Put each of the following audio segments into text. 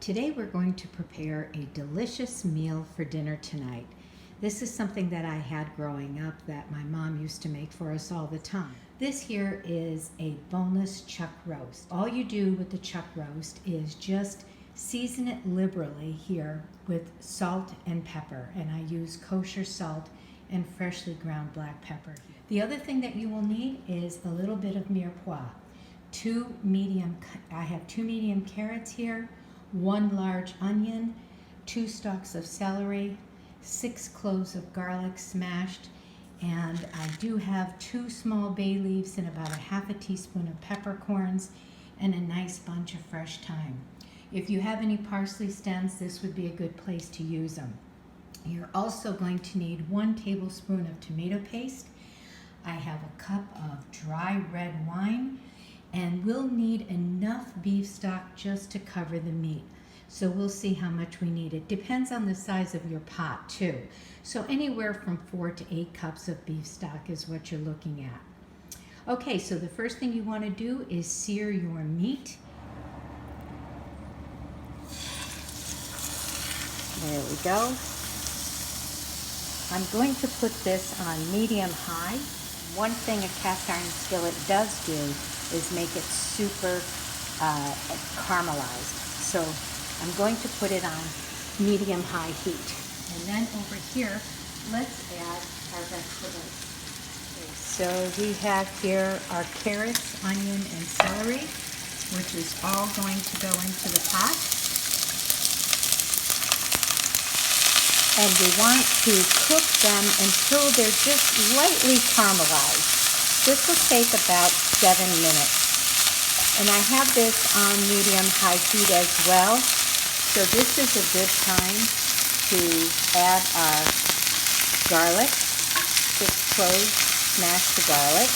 Today we're going to prepare a delicious meal for dinner tonight. This is something that I had growing up that my mom used to make for us all the time. This here is a boneless chuck roast. All you do with the chuck roast is just season it liberally here with salt and pepper, and I use kosher salt and freshly ground black pepper. The other thing that you will need is a little bit of mirepoix. I have 2 medium carrots here, 1 large onion, 2 stalks of celery, 6 cloves of garlic smashed, and I do have 2 small bay leaves and about a half a teaspoon of peppercorns and a nice bunch of fresh thyme. If you have any parsley stems, this would be a good place to use them. You're also going to need 1 tablespoon of tomato paste. I have a cup of dry red wine, and we'll need enough beef stock just to cover the meat. So we'll see how much we need. It depends on the size of your pot too. So anywhere from 4 to 8 cups of beef stock is what you're looking at. Okay, so the first thing you want to do is sear your meat. There we go. I'm going to put this on medium high. One thing a cast iron skillet does do is make it super caramelized. So I'm going to put it on medium-high heat. And then over here, let's add our vegetables. Okay, so we have here our carrots, onion, and celery, which is all going to go into the pot. And we want to cook them until they're just lightly caramelized. This will take about 7 minutes. And I have this on medium-high heat as well. So this is a good time to add our garlic, 6 cloves, smashed the garlic.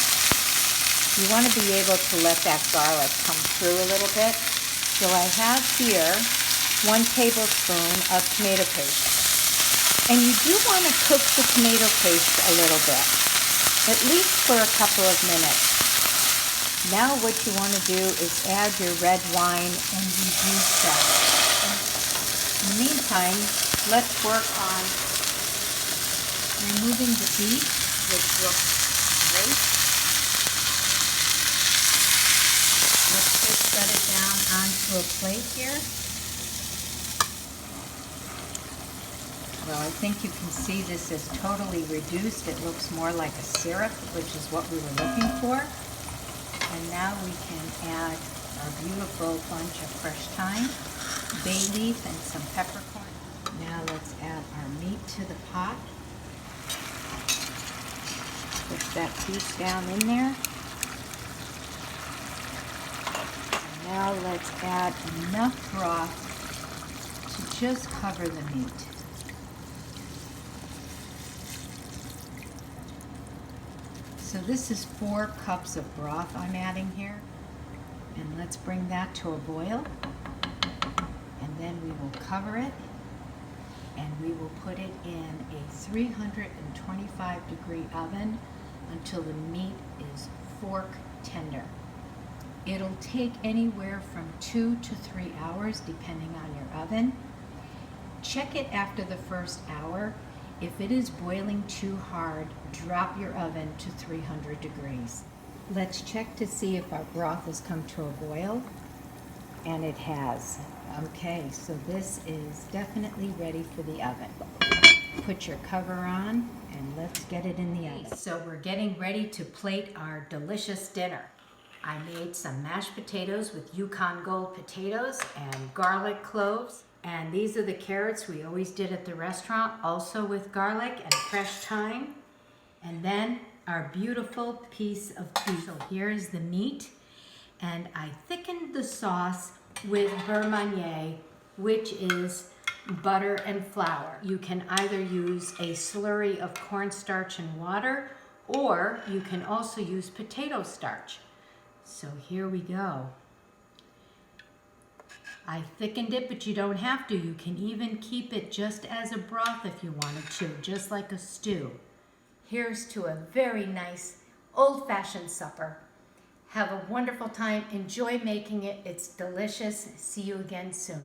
You want to be able to let that garlic come through a little bit. So I have here 1 tablespoon of tomato paste. And you do want to cook the tomato paste a little bit, at least for a couple of minutes. Now what you want to do is add your red wine and reduce that. In the meantime, let's work on removing the beef, which looks great. Let's just set it down onto a plate here. Well, I think you can see this is totally reduced. It looks more like a syrup, which is what we were looking for. And now we can add our beautiful bunch of fresh thyme, bay leaf, and some peppercorn. Now let's add our meat to the pot. Push that piece down in there. And now let's add enough broth to just cover the meat. So this is 4 cups of broth I'm adding here, and let's bring that to a boil, and then we will cover it, and we will put it in a 325 degree oven until the meat is fork tender. It'll take anywhere from 2 to 3 hours depending on your oven. Check it after the first hour. If it is boiling too hard, drop your oven to 300 degrees. Let's check to see if our broth has come to a boil, and it has. Okay, so this is definitely ready for the oven. Put your cover on, and let's get it in the oven. So we're getting ready to plate our delicious dinner. I made some mashed potatoes with Yukon Gold potatoes and garlic cloves. And these are the carrots we always did at the restaurant, also with garlic and fresh thyme. And then our beautiful piece of beef. So here's the meat. And I thickened the sauce with beurre manier, which is butter and flour. You can either use a slurry of cornstarch and water, or you can also use potato starch. So here we go. I thickened it, but you don't have to. You can even keep it just as a broth if you wanted to, just like a stew. Here's to a very nice old-fashioned supper. Have a wonderful time. Enjoy making it. It's delicious. See you again soon.